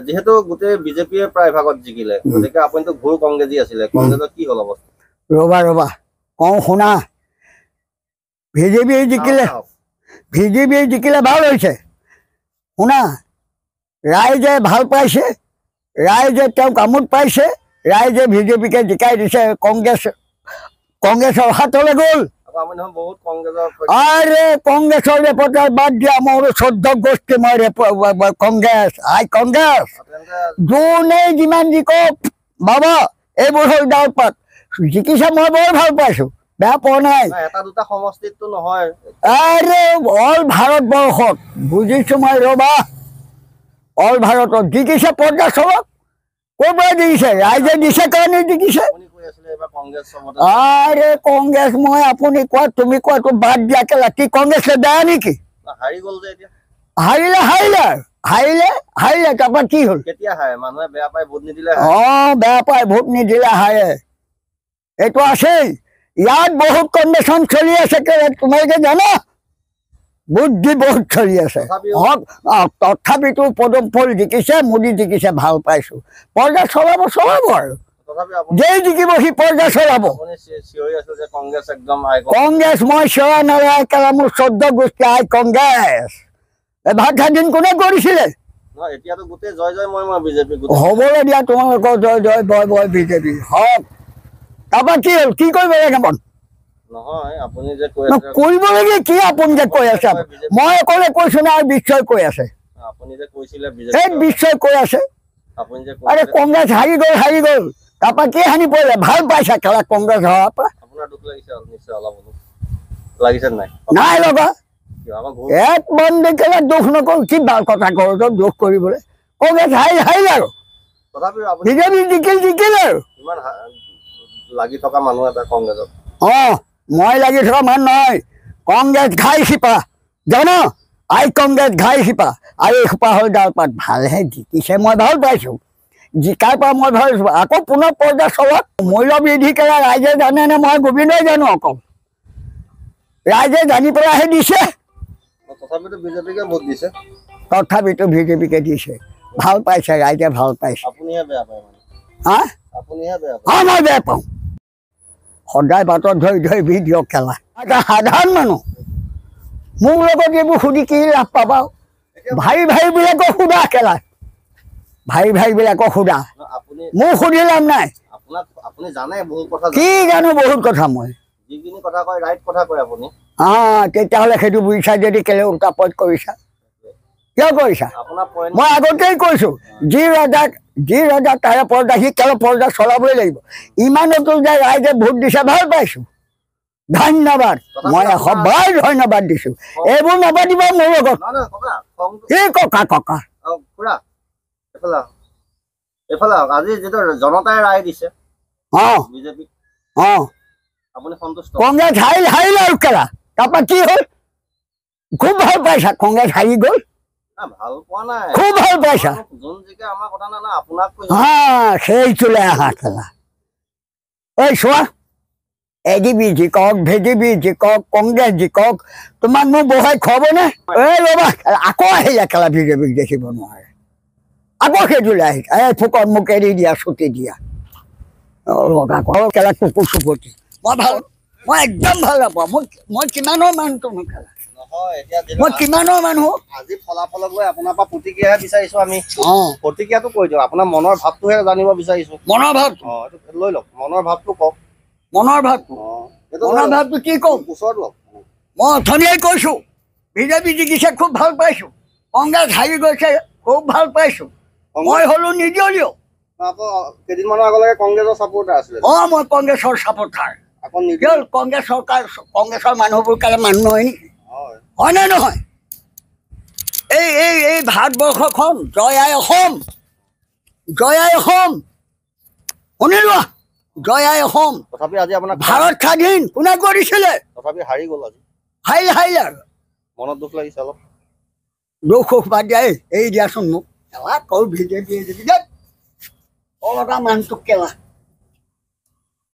যেহেতু গোটেই বিজেপিয়ে প্ৰায় ভাগত জিকিলে গতিকে আপুনিতো ঘূৰ কংগ্ৰেছী আছিলে কংগ্ৰেছৰ কি হ'ল অৱস্থা ৰবা কওঁ শুনা বিজেপি জিকিলে ভাল হৈছে শুনা ৰাইজে ভাল পাইছে ৰাইজে তেওঁক আমোদ পাইছে ৰাইজে বিজেপিকে জিকাই দিছে কংগ্ৰেছৰ হাতলৈ গ'ল আৰে কংগ্ৰেসেৰ ৰেপোৰ্টাৰ বাদ দিয়া আমাৰ 14 গোষ্ঠী মই কংগ্ৰেস যোনে যিমান জিকক বাবা এইবোৰ হল ডাউপাত জিকিছে মই বৰ ভাল পাইছো বেয়া পোৱা নাই আৰে অল ভাৰতবৰ্ষত বুজিছো মই ৰবা অল ভাৰতত জিকিছে 50 চনত ক'ৰ পৰা জিকিছে ৰাইজে দিছে কাৰণে জিকিছে আৰে কংগ্ৰেস মই আপুনি কোৱা তুমি কোৱা তো বাদ দিয়া কেলা কি কংগ্ৰেস বেয়া নেকি হাৰিলে তাৰপৰা কি হ'ল বেয়া পায় ভোট নিদিলে হাৰে এইটো আছেই ইয়াত বহুত কণ্ডিশ্যন চলি আছে তোমালোকে জানা বুদ্ধি বহুত চলি আছে তথাপিতো পদম ফুল জিকিছে মোদী জিকিছে ভাল পাইছো পৰ্দা চলাব আৰু যেই জিকিব সি পৰ্দা চলাব কংগ্ৰেছ মই চিঞৰা নৰাই কেলা মোৰ 14 গোষ্ঠী আই কংগ্ৰেছ ভাত দিন কোনে কৰিছিলে হ'বলৈ দিয়া তোমালোকৰ জয় জয় বয় বয় বিজেপি হওক তাৰপৰা কি হ'ল কি কৰিব লাগে মন কৰিব লাগে কি আপুনি যে কৈ আছে মই অকলে কৈছো না আৰু বিশ্বই কৈ আছে এই বিশ্বই কৈ আছে আৰে কংগ্ৰেছ হাৰি গ'ল তাৰপৰা কি হানি পৰিলে ভাল পাইছা খেলা কংগ্ৰেছ হোৱাৰ পৰা নাই লগা এক মন দেখিলে দুখ নকৰো কি ভাল কথা কৰো তো দুখ কৰিবলৈ কংগ্ৰেছ হাৰিল আৰু বিজেপি জিকিল আৰু মই লাগি থকা মানুহ নহয় কংগ্ৰেছ ঘাই শিপা জানো আই কংগ্ৰেছ ঘাই শিপা আৰু এই সোপা হ'ল ডালপাত ভালহে জিকিছে মই ভাল পাইছো জিকাৰ পৰা মই ভাবিছো আকৌ পুনৰ পৰ্দা চলক মূল্য বৃদ্ধি কৰা ৰাইজে জানে নে মই গোবিন্দই জানো অকল ৰাইজে জানি পেলাইহে দিছে তথাপিতো বিজেপিকে দিছে ভাল পাইছে ৰাইজে ভাল পাইছে মই বেয়া পাওঁ সদায় বাটত ধৰি ভিডিঅ' খেলা এটা সাধাৰণ মানুহ মোৰ লগত এইবোৰ সুধি কি লাভ পাবা ভাইবিলাকক সোধা খেলা ভাইবিলাকক সোধা মোক সুধি লাভ নাই কি জানো বহুত কথা মই তেতিয়াহ'লে সেইটো বুজিছা যদি কেলে উল্টা পথ কৰিছা কিয় কৰিছা মই আগতেই কৈছো যি ৰজা তাৰে পৰ্দা সি কেলে পৰ্দা চলাবই লাগিব ইমানতো যে ৰাইজে ভোট দিছে ভাল পাইছো ধন্যবাদ মই সবাই ধন্যবাদ দিছো এইবোৰ নাপাতিবা মোৰ লগত কি ককা কংগ্ৰেছ হাৰিল আৰু কেলা তাৰপৰা কি হ'ল খুব ভাল পাইছা কংগ্ৰেছ হাৰি গ'ল খুব ভাল পাইছা সেইটোলৈ আহা খেলা ঐ চোৱা এডিবি জিকক ভেডিবি জিকক কংগ্ৰেছ জিকক তোমাক মোক বহাই খুৱাবনে এই ৰ'বা আকৌ আহিলে খেলা বিজেপিক দেখিব নোৱাৰে আকৌ সেইটোলৈ আহিছে এই ফুকন মোক এৰি দিয়া ছুটি দিয়া খেলা কুকুৰ চুপতি মই একদম ভাল নাপাওঁ মই কিমানৰ মানুহটো খেলা মই কিমানৰ মানুহ আজি ফলাফলক লৈ আপোনাৰ পৰা প্ৰতিক্ৰিয়া বিচাৰিছো আমি প্ৰতিক্ৰিয়াটো কৈ দিওঁ আপোনাৰ মনৰ ভাৱটোহে জানিব বিচাৰিছো মনৰ ভাৱ লৈ লওক মনৰ ভাৱটো কওক মনৰ ভাৱটো কি কওঁ মই অথনিয়ে কৈছো বিজেপি জিকিছে খুব ভাল পাইছো কংগ্ৰেছ হাৰি গৈছে খুব ভাল পাইছো মই হলো নিৰ্দলীয় কেইদিনমানৰ আগলৈকে কংগ্ৰেছৰ ছাপোৰ্টাৰ আছিলে মই কংগ্ৰেছৰ ছাপোৰ্টাৰ কংগ্ৰেছৰ মানুহবোৰ কালে মানুহ নহয় নেকি হয় নে নহয় এই ভাৰতবৰ্ষখন জয় আই অসম শুনি লোৱা জয় আই অসম তথাপি আজি আপোনাক ভাৰত স্বাধীন কোনে কৰিছিলে তথাপি হাৰি গ'ল আজি হাৰিল আৰু মনত দুখ লাগিছে অলপ দুখ বাদ দিয়া এই দিয়াচোন মোক কওঁ বিজেপি অলপ মানুহটোক কেলা